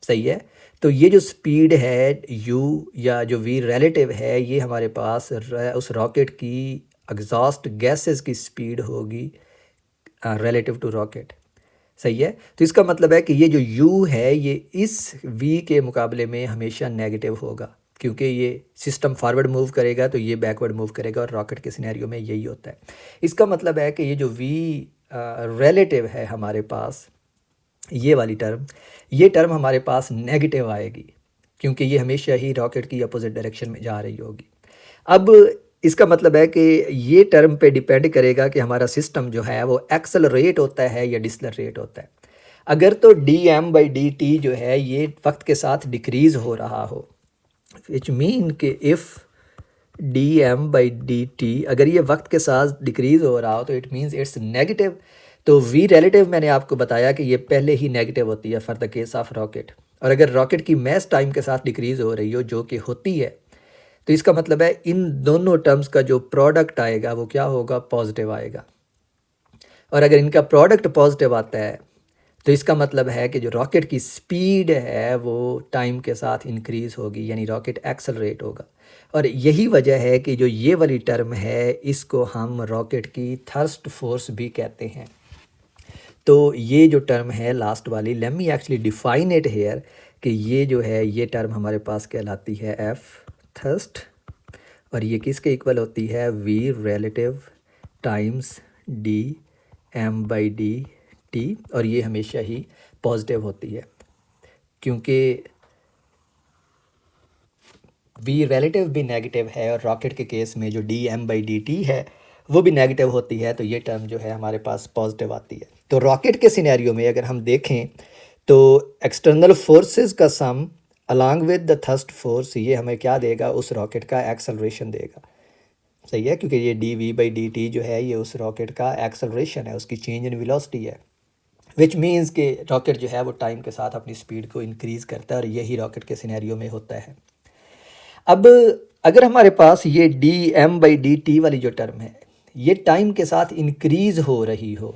[SPEAKER 1] सही है, तो ये जो स्पीड है u या जो वी रिलेटिव है ये हमारे पास उस रॉकेट की एग्जॉस्ट गैसेस की स्पीड होगी रिलेटिव टू रॉकेट, सही है। तो इसका मतलब है कि ये जो u है ये इस v के मुकाबले में हमेशा नेगेटिव होगा, क्योंकि ये सिस्टम फॉरवर्ड मूव करेगा तो ये बैकवर्ड मूव करेगा, और रॉकेट के सिनेरियो में यही होता है। इसका मतलब है कि ये जो v रिलेटिव है हमारे पास, ये वाली टर्म, ये टर्म हमारे पास नेगेटिव आएगी, क्योंकि ये हमेशा ही रॉकेट की अपोजिट डायरेक्शन में जा रही होगी। अब इसका मतलब है कि ये टर्म पे डिपेंड करेगा कि हमारा सिस्टम जो है वो एक्सेलरेट होता है या डिसलरेट होता है। अगर तो dm/dt जो है ये वक्त के साथ डिक्रीज़ हो रहा हो, विच मीन कि इफ़ dm/dt अगर ये वक्त के साथ डिक्रीज़ हो रहा हो तो इट मीन्स इट्स नेगेटिव। तो v रिलेटिव मैंने आपको बताया कि ये पहले ही नेगेटिव होती है for the case of rocket, और अगर रॉकेट की मैस टाइम के साथ डिक्रीज़ हो रही हो, जो कि होती है, तो इसका मतलब है इन दोनों टर्म्स का जो प्रोडक्ट आएगा वो क्या होगा, पॉजिटिव आएगा। और अगर इनका प्रोडक्ट पॉजिटिव आता है तो इसका मतलब है कि जो रॉकेट की स्पीड है वो टाइम के साथ इंक्रीज़ होगी, यानी रॉकेट एक्सेलरेट होगा। और यही वजह है कि जो ये वाली टर्म है इसको हम रॉकेट की थर्स्ट फोर्स भी कहते हैं। तो ये जो टर्म है लास्ट वाली, late me actually define it here, कि ये जो है ये टर्म हमारे पास कहलाती है एफ थर्स्ट, और ये किसके इक्वल होती है, वी रिलेटिव टाइम्स dm/dt, और ये हमेशा ही पॉजिटिव होती है, क्योंकि वी रिलेटिव भी नेगेटिव है और रॉकेट के केस में जो dm/dt है वो भी नेगेटिव होती है, तो ये टर्म जो है हमारे पास पॉजिटिव आती है। तो रॉकेट के सिनेरियो में अगर हम देखें तो एक्सटर्नल फोर्सेस का sum along with the thrust force ये हमें क्या देगा, उस रॉकेट का एक्सेलरेशन देगा, सही है, क्योंकि ये dv/dt जो है ये उस रॉकेट का एक्सेलरेशन है, उसकी चेंज इन वेलोसिटी है, विच मीन्स कि रॉकेट जो है वो टाइम के साथ अपनी स्पीड को इंक्रीज़ करता है, और यही रॉकेट के सिनेरियो में होता है। अब अगर हमारे पास ये dm/dt वाली जो टर्म है ये टाइम के साथ इंक्रीज़ हो रही हो,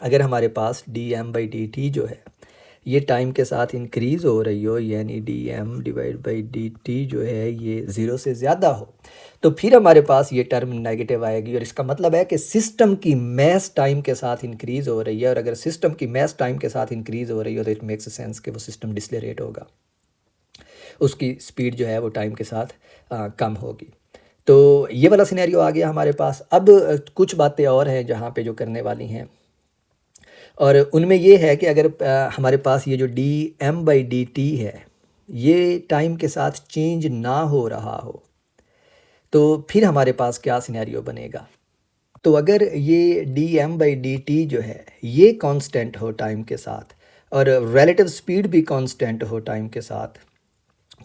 [SPEAKER 1] अगर हमारे पास dm/dt जो है ये टाइम के साथ इंक्रीज़ हो रही हो, यानी dm/dt जो है ये 0 से ज़्यादा हो, तो फिर हमारे पास ये टर्म नेगेटिव आएगी। और इसका मतलब है कि सिस्टम की मैस टाइम के साथ इंक्रीज़ हो रही है, और अगर सिस्टम की मैस टाइम के साथ इंक्रीज़ हो रही हो तो इट मेक्स सेंस कि वो सिस्टम डिसलरेट होगा, उसकी स्पीड जो है वो टाइम के साथ कम होगी। तो ये वाला सिनेरियो आ गया हमारे पास। अब कुछ बातें और हैं जहाँ पे जो करने वाली हैं, और उनमें ये है कि अगर हमारे पास ये जो dm/dt है ये टाइम के साथ चेंज ना हो रहा हो तो फिर हमारे पास क्या सिनेरियो बनेगा। तो अगर ये dm/dt जो है ये कांस्टेंट हो टाइम के साथ, और रिलेटिव स्पीड भी कांस्टेंट हो टाइम के साथ,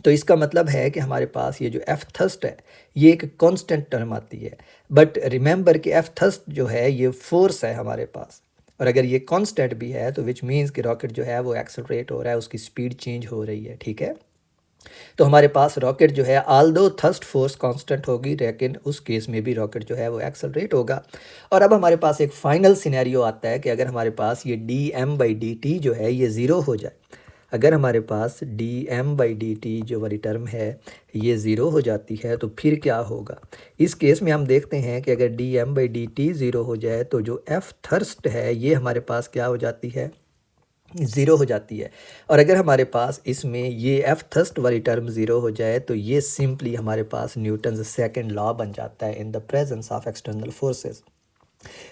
[SPEAKER 1] तो इसका मतलब है कि हमारे पास ये जो एफ थर्स्ट है ये एक कांस्टेंट टर्म आती है। बट रिमेंबर कि एफ थर्स्ट जो है ये फोर्स है हमारे पास, और अगर ये कांस्टेंट भी है तो विच मीन्स कि रॉकेट जो है वो एक्सेलरेट हो रहा है, उसकी स्पीड चेंज हो रही है, ठीक है। तो हमारे पास रॉकेट जो है आल्दो थर्स्ट फोर्स कांस्टेंट होगी, लेकिन उस केस में भी रॉकेट जो है वो एक्सेलरेट होगा। और अब हमारे पास एक फाइनल सिनेरियो आता है कि अगर हमारे पास ये dm/dt जो है ये ज़ीरो हो जाए, अगर हमारे पास dm/dt जो वाली टर्म है ये ज़ीरो हो जाती है तो फिर क्या होगा। इस केस में हम देखते हैं कि अगर dm/dt ज़ीरो हो जाए तो जो एफ थर्स्ट है ये हमारे पास क्या हो जाती है, ज़ीरो हो जाती है। और अगर हमारे पास इसमें ये एफ थर्स्ट वाली टर्म ज़ीरो हो जाए तो ये सिंपली हमारे पास न्यूटन्स सेकंड लॉ बन जाता है in the presence of external forces,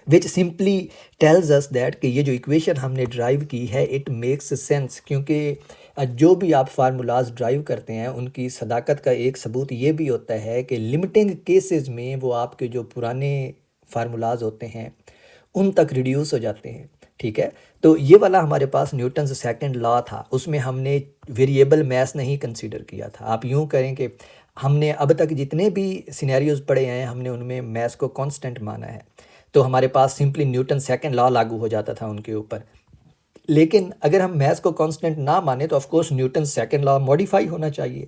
[SPEAKER 1] which simply tells us that कि ये जो इक्वेशन हमने ड्राइव की है इट मेक्स सेंस, क्योंकि जो भी आप फार्मूलाज ड्राइव करते हैं उनकी सदाकत का एक सबूत ये भी होता है कि लिमिटिंग केसेस में वो आपके जो पुराने फार्मूलाज होते हैं उन तक रिड्यूस हो जाते हैं। ठीक है, तो ये वाला हमारे पास न्यूटन सेकंड लॉ था, उसमें हमने वेरिएबल मैस नहीं कंसीडर किया था। आप यूँ करें कि हमने अब तक जितने भी सिनेरियोज पढ़े हैं हमने उनमें मैस को कांस्टेंट माना है, तो हमारे पास सिंपली न्यूटन सेकंड लॉ लागू हो जाता था उनके ऊपर। लेकिन अगर हम मैथ्स को कांस्टेंट ना माने तो of course Newton second law modify होना चाहिए,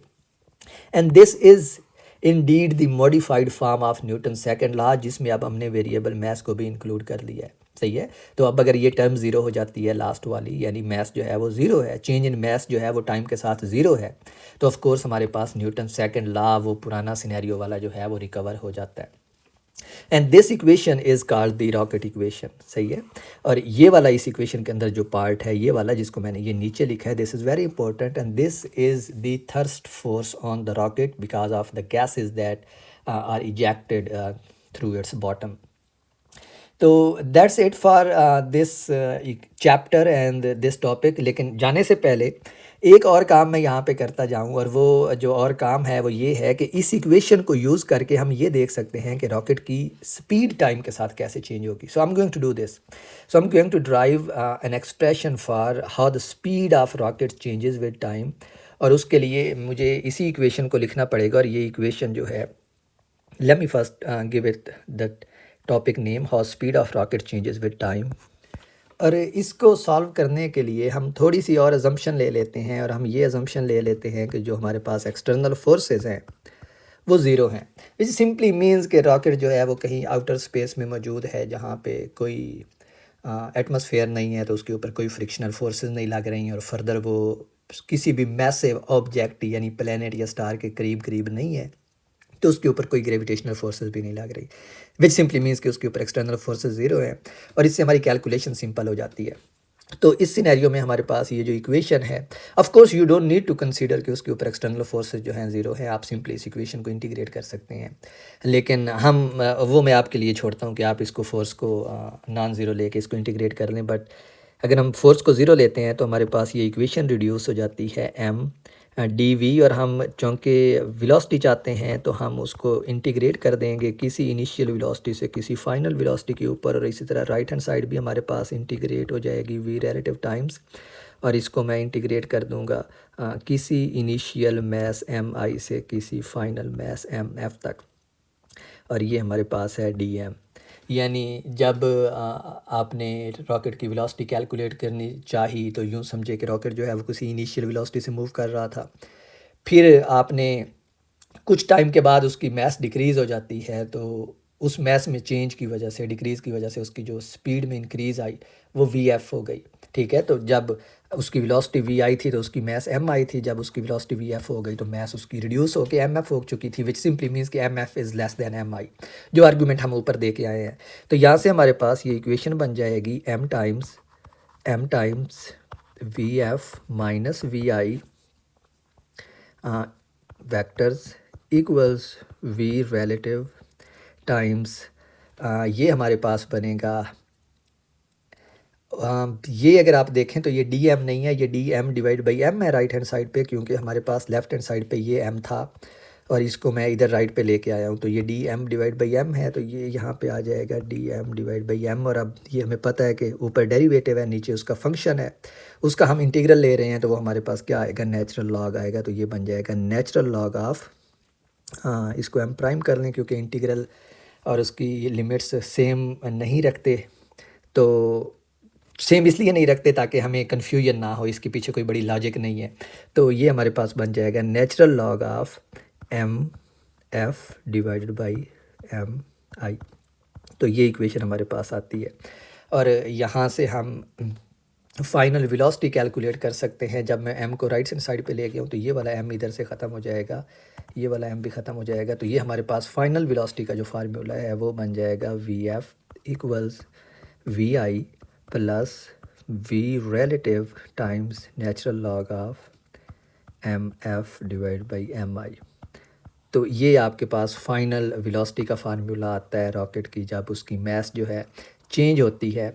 [SPEAKER 1] and this is Indeed the modified form of Newton second law, जिसमें अब हमने वेरिएबल मैथ्स को भी इंक्लूड कर लिया है। सही है, तो अब अगर ये टर्म ज़ीरो हो जाती है लास्ट वाली, यानी मैथ्स जो है वो ज़ीरो है, चेंज इन मैथ्स जो है वो टाइम के साथ ज़ीरो है, तो ऑफ कोर्स हमारे पास न्यूटन सेकंड लॉ वो पुराना सिनेरियो वाला जो है वो रिकवर हो जाता है। And this equation is called the rocket equation. सही है, और ये वाला इस इक्वेशन के अंदर जो पार्ट है ये वाला जिसको मैंने ये नीचे लिखा है, this is very important, and this is the thrust force on the rocket because of the gases that are ejected through its bottom. तो that's it for this chapter and this topic. लेकिन जाने से पहले एक और काम मैं यहाँ पे करता जाऊँ, और वो जो और काम है वो ये है कि इस इक्वेशन को यूज़ करके हम ये देख सकते हैं कि रॉकेट की स्पीड टाइम के साथ कैसे चेंज होगी। So I am going to do this. So I am going to derive an expression for how the speed of rocket changes with time, और उसके लिए मुझे इसी इक्वेशन को लिखना पड़ेगा। और ये इक्वेशन जो है, let me first give it the topic name, how speed of rocket changes with time. और इसको सॉल्व करने के लिए हम थोड़ी सी और अजम्पशन ले लेते हैं, और हम ये अजम्पशन ले लेते हैं कि जो हमारे पास एक्सटर्नल फोर्सेस हैं वो ज़ीरो हैं, विच सिंपली मीन्स कि रॉकेट जो है वो कहीं आउटर स्पेस में मौजूद है जहाँ पे कोई एटमॉस्फेयर नहीं है, तो उसके ऊपर कोई फ्रिक्शनल फोर्सेस नहीं लग रही हैं, और फर्दर वो किसी भी मैसिव ऑब्जेक्ट यानी प्लेनेट या स्टार के करीब करीब नहीं है, तो उसके ऊपर कोई ग्रेविटेशनल फोर्सेस भी नहीं लग रही, विच सिंपली मीन्स कि उसके ऊपर एक्सटर्नल फोर्सेस ज़ीरो है, और इससे हमारी कैलकुलेशन सिंपल हो जाती है। तो इस सिनेरियो में हमारे पास ये जो इक्वेशन है, of course you don't need to consider कि उसके ऊपर एक्सटर्नल फोर्सेस जो हैं ज़ीरो है, आप सिंपली इस इक्वेशन को इंटीग्रेट कर सकते हैं। लेकिन हम वो मैं आपके लिए छोड़ता हूँ कि आप इसको फोर्स को नॉन ज़ीरो लेके इसको इंटीग्रेट कर लें। बट अगर हम फोर्स को ज़ीरो लेते हैं तो हमारे पास ये इक्वेशन रिड्यूस हो जाती है एम डी वी, और हम चूँकि वेलोसिटी चाहते हैं तो हम उसको इंटीग्रेट कर देंगे किसी इनिशियल वेलोसिटी से किसी फाइनल वेलोसिटी के ऊपर, और इसी तरह राइट हैंड साइड भी हमारे पास इंटीग्रेट हो जाएगी वी रिलेटिव टाइम्स, और इसको मैं इंटीग्रेट कर दूंगा किसी इनिशियल मैस एम आई से किसी फाइनल मैस एम एफ तक, और ये हमारे पास है डी एम। यानी जब आपने रॉकेट की वेलोसिटी कैलकुलेट करनी चाहिए तो यूँ समझे कि रॉकेट जो है वो किसी इनिशियल वेलोसिटी से मूव कर रहा था, फिर आपने कुछ टाइम के बाद उसकी मैस डिक्रीज़ हो जाती है, तो उस मैस में चेंज की वजह से, डिक्रीज़ की वजह से उसकी जो स्पीड में इंक्रीज़ आई वो वी एफ हो गई। ठीक है, तो जब उसकी वेलोसिटी वी आई थी तो उसकी मैस एम आई थी, जब उसकी वेलोसिटी वी एफ हो गई तो मैस उसकी रिड्यूस होकर एम एफ हो चुकी थी, विच सिंपली मीन्स कि M F is less than M I, जो आर्गूमेंट हम ऊपर दे के आए हैं। तो यहाँ से हमारे पास ये इक्वेशन बन जाएगी M times V F minus V I vectors equals V relative times, ये हमारे पास बनेगा ये अगर आप देखें तो ये डी एम नहीं है, ये D M divide by M है राइट हैंड साइड पे, क्योंकि हमारे पास लेफ़्ट हैंड साइड पे ये एम था और इसको मैं इधर राइट पे लेके आया हूँ, तो ये D M divide by M है, तो ये यहाँ पे आ जाएगा D M divide by M. और अब ये हमें पता है कि ऊपर डेरिवेटिव है, नीचे उसका फंक्शन है, उसका हम इंटीग्रल ले रहे हैं, तो वो हमारे पास क्या आएगा, नेचुरल लॉग आएगा, तो ये बन जाएगा नेचुरल लॉग ऑफ, इसको हम प्राइम कर लें क्योंकि इंटीग्रल और उसकी लिमिट्स सेम नहीं रखते, तो सेम इसलिए नहीं रखते ताकि हमें कन्फ्यूजन ना हो, इसके पीछे कोई बड़ी लॉजिक नहीं है। तो ये हमारे पास बन जाएगा natural log of M F divided by M I, तो ये इक्वेशन हमारे पास आती है। और यहाँ से हम फाइनल वेलोसिटी कैलकुलेट कर सकते हैं। जब मैं m को राइट हैंड साइड पे ले गया हूँ तो ये वाला m इधर से ख़त्म हो जाएगा, ये वाला m भी ख़त्म हो जाएगा, तो ये हमारे पास फाइनल वेलोसिटी का जो फार्मूला है वो बन जाएगा V F equals we I plus v relative times natural log of mf divide by mi। तो ये आपके पास फाइनल वेलोसिटी का फार्मूला आता है रॉकेट की जब उसकी मास जो है चेंज होती है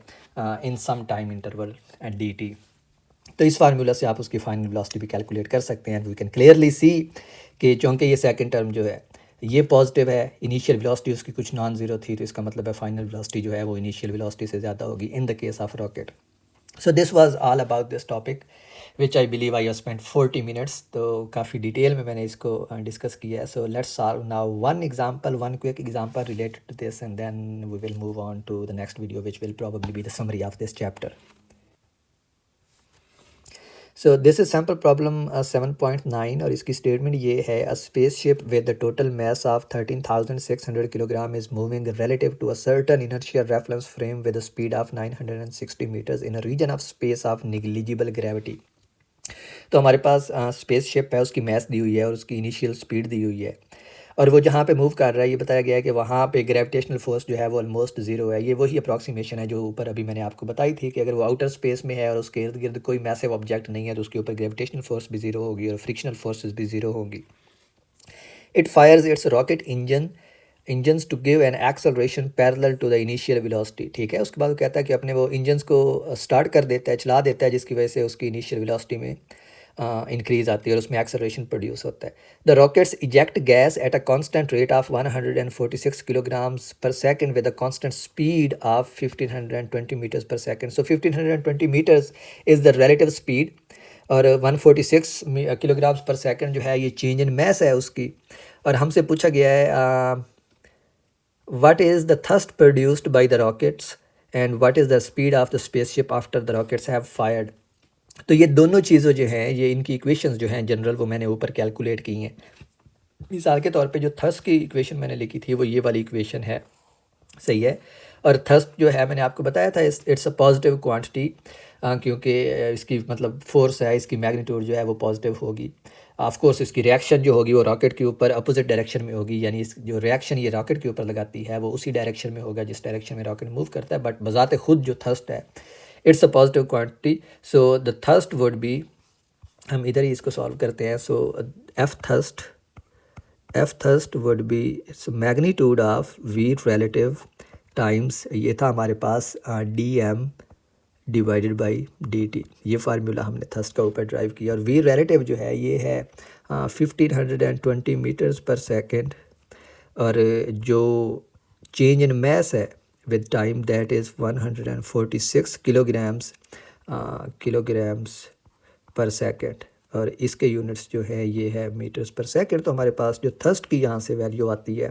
[SPEAKER 1] in some time interval at dt। तो इस फार्मूला से आप उसकी फाइनल वेलोसिटी भी कैलकुलेट कर सकते हैं। वी कैन क्लियरली सी कि चूँकि ये सेकंड टर्म जो है ये पॉजिटिव है, इनिशियल वेलोसिटी उसकी कुछ नॉन ज़ीरो थी, तो इसका मतलब है फाइनल वेलोसिटी जो है वो इनिशियल वेलोसिटी से ज़्यादा होगी in the case of rocket. So this was all about this topic which I believe I have spent 40 minutes. तो काफ़ी डिटेल में मैंने इसको डिस्कस किया है। So let's solve now one example, one quick example related to this and then we will move on to the next video which will probably be the summary of this chapter. So this is sample problem 7.9 और इसकी statement ये है, a spaceship with the total mass of 13,600 kilogram is moving relative to a certain inertial reference frame with a speed of 960 metres in a region of space of negligible gravity. तो हमारे पास spaceship है, उसकी मास दी हुई है और उसकी initial speed दी हुई है, और वो जहाँ पे मूव कर रहा है ये बताया गया है कि वहाँ पे ग्रेविटेशनल फोर्स जो है वो ऑलमोस्ट ज़ीरो है। ये वही अप्रॉक्सीमेशन है जो ऊपर अभी मैंने आपको बताई थी कि अगर वो आउटर स्पेस में है और उसके इर्द गिर्द कोई मैसिव ऑब्जेक्ट नहीं है तो उसके ऊपर ग्रेविटेशनल फोर्स भी ज़ीरो होगी और फ्रिक्शनल फोर्सेस भी ज़ीरो होंगी। It fires its rocket engines to give an acceleration parallel to the initial velocity. ठीक है, उसके बाद वो कहता है कि अपने वो इंजन्स को स्टार्ट कर देता है, चला देता है, जिसकी वजह से उसकी इनिशियल वेलोसिटी में इंक्रीज आती है और उसमें एक्सेलरेशन प्रोड्यूस होता है। The rockets eject gas at a constant rate of 146 kilograms per second with a constant speed of 1520 metres per second. So 1520 metres is the relative speed और 146 kilograms per second जो है ये change in मास है उसकी। और हमसे पूछा गया है what is the thrust produced by the rockets and what is the speed of the spaceship after the rockets have fired। तो ये दोनों चीज़ें जो हैं ये इनकी इक्वेशंस जो हैं जनरल वो मैंने ऊपर कैलकुलेट की हैं। मिसाल के तौर पे जो थर्स्ट की इक्वेशन मैंने लिखी थी वो ये वाली इक्वेशन है, सही है। और थर्स्ट जो है मैंने आपको बताया था इट्स अ पॉजिटिव क्वांटिटी, क्योंकि इसकी मतलब फोर्स है, इसकी मैग्नीट्यूड जो है वो पॉजिटिव होगी। ऑफ कोर्स इसकी रिएक्शन जो होगी वो रॉकेट के ऊपर अपोजिट डायरेक्शन में होगी, यानी इस जो रिएक्शन ये रॉकेट के ऊपर लगाती है वो उसी डायरेक्शन में होगा जिस डायरेक्शन में रॉकेट मूव करता है। बट बजाते खुद जो थर्स्ट है it's a positive quantity. So the thrust would be, हम इधर ही इसको सॉल्व करते हैं। So F thrust would be magnitude of V relative times, ये था हमारे पास D M divided by D T. ये फार्मूला हमने थर्स्ट का ऊपर ड्राइव किया। और वी रिलेटिव जो है ये है 1520 मीटर्स पर सेकेंड, और जो चेंज इन मास है with time that is 146 kilograms पर सेकेंड, और इसके यूनिट्स जो है ये है मीटर्स पर सेकेंड। तो हमारे पास जो थर्स्ट की यहाँ से वैल्यू आती है,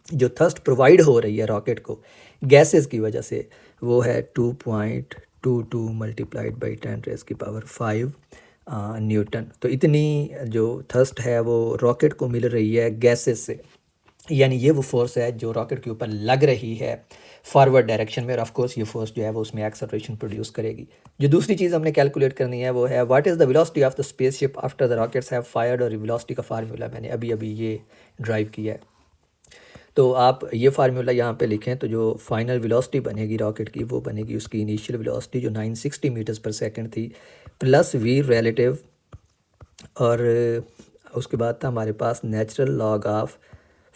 [SPEAKER 1] जो थर्स्ट प्रोवाइड हो रही है रॉकेट को गैसेस की वजह से, वो है 2.22 मल्टीप्लाइड बाई 10⁵ न्यूटन। तो इतनी जो थर्स्ट है वो रॉकेट को मिल रही है गैसेस से, यानी ये वो फोर्स है जो रॉकेट के ऊपर लग रही है फॉरवर्ड डायरेक्शन में, और ऑफ कोर्स ये फोर्स जो है वो उसमें एक्सेलरेशन प्रोड्यूस करेगी। जो दूसरी चीज़ हमने कैलकुलेट करनी है वो है what is the velocity of the spaceship after the rockets have fired, और वेलोसिटी का फार्मूला मैंने अभी ये ड्राइव किया है। तो आप ये फार्मूला यहाँ पे लिखें तो जो फाइनल वेलोसिटी बनेगी रॉकेट की वो बनेगी उसकी इनिशियल वेलोसिटी जो 960 मीटर्स पर सेकंड थी प्लस वी रिलेटिव, और उसके बाद था हमारे पास natural log of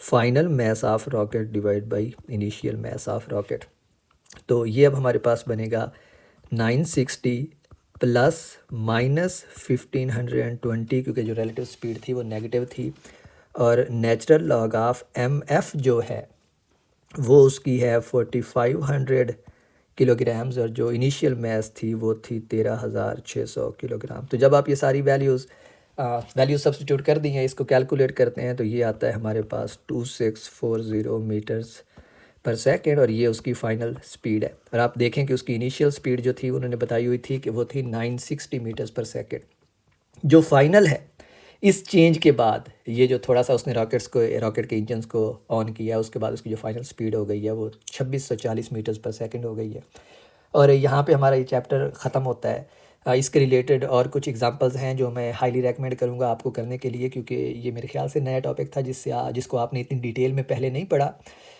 [SPEAKER 1] final mass of rocket divide by initial mass of rocket. तो ये अब हमारे पास बनेगा 960 प्लस माइनस 1520, क्योंकि जो रिलेटिव स्पीड थी वो नेगेटिव थी, और natural log of M F जो है वो उसकी है 4500 किलोग्राम्स, और जो इनिशियल मास थी वो थी 13,600 किलोग्राम। तो जब आप ये सारी वैल्यूज़ सब्स्टिट्यूट कर दी हैं, इसको कैलकुलेट करते हैं, तो ये आता है हमारे पास 2640 मीटर्स पर सेकेंड, और ये उसकी फाइनल स्पीड है। और आप देखें कि उसकी इनिशियल स्पीड जो थी उन्होंने बताई हुई थी कि वो थी 960 मीटर्स पर सेकेंड। जो फाइनल है इस चेंज के बाद, ये जो थोड़ा सा उसने रॉकेट के इंजन्स को ऑन किया, उसके बाद उसकी जो फाइनल स्पीड हो गई है वो 2640 मीटर्स पर सेकंड हो गई है। और यहाँ पे हमारा ये चैप्टर ख़त्म होता है। इसके रिलेटेड और कुछ एग्जांपल्स हैं जो मैं हाईली रेकमेंड करूँगा आपको करने के लिए, क्योंकि ये मेरे ख्याल से नया टॉपिक था जिसको आपने इतनी डिटेल में पहले नहीं पढ़ा।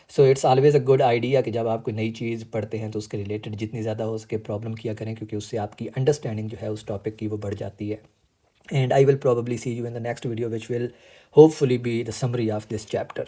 [SPEAKER 1] So it's always a good idea कि जब आप कोई नई चीज़ पढ़ते हैं तो उसके रिलेटेड जितनी ज़्यादा हो सके प्रॉब्लम किया करें, क्योंकि उससे आपकी अंडरस्टैंडिंग जो है उस टॉपिक की वो बढ़ जाती है। And I will probably see you in the next video, which will hopefully be the summary of this chapter.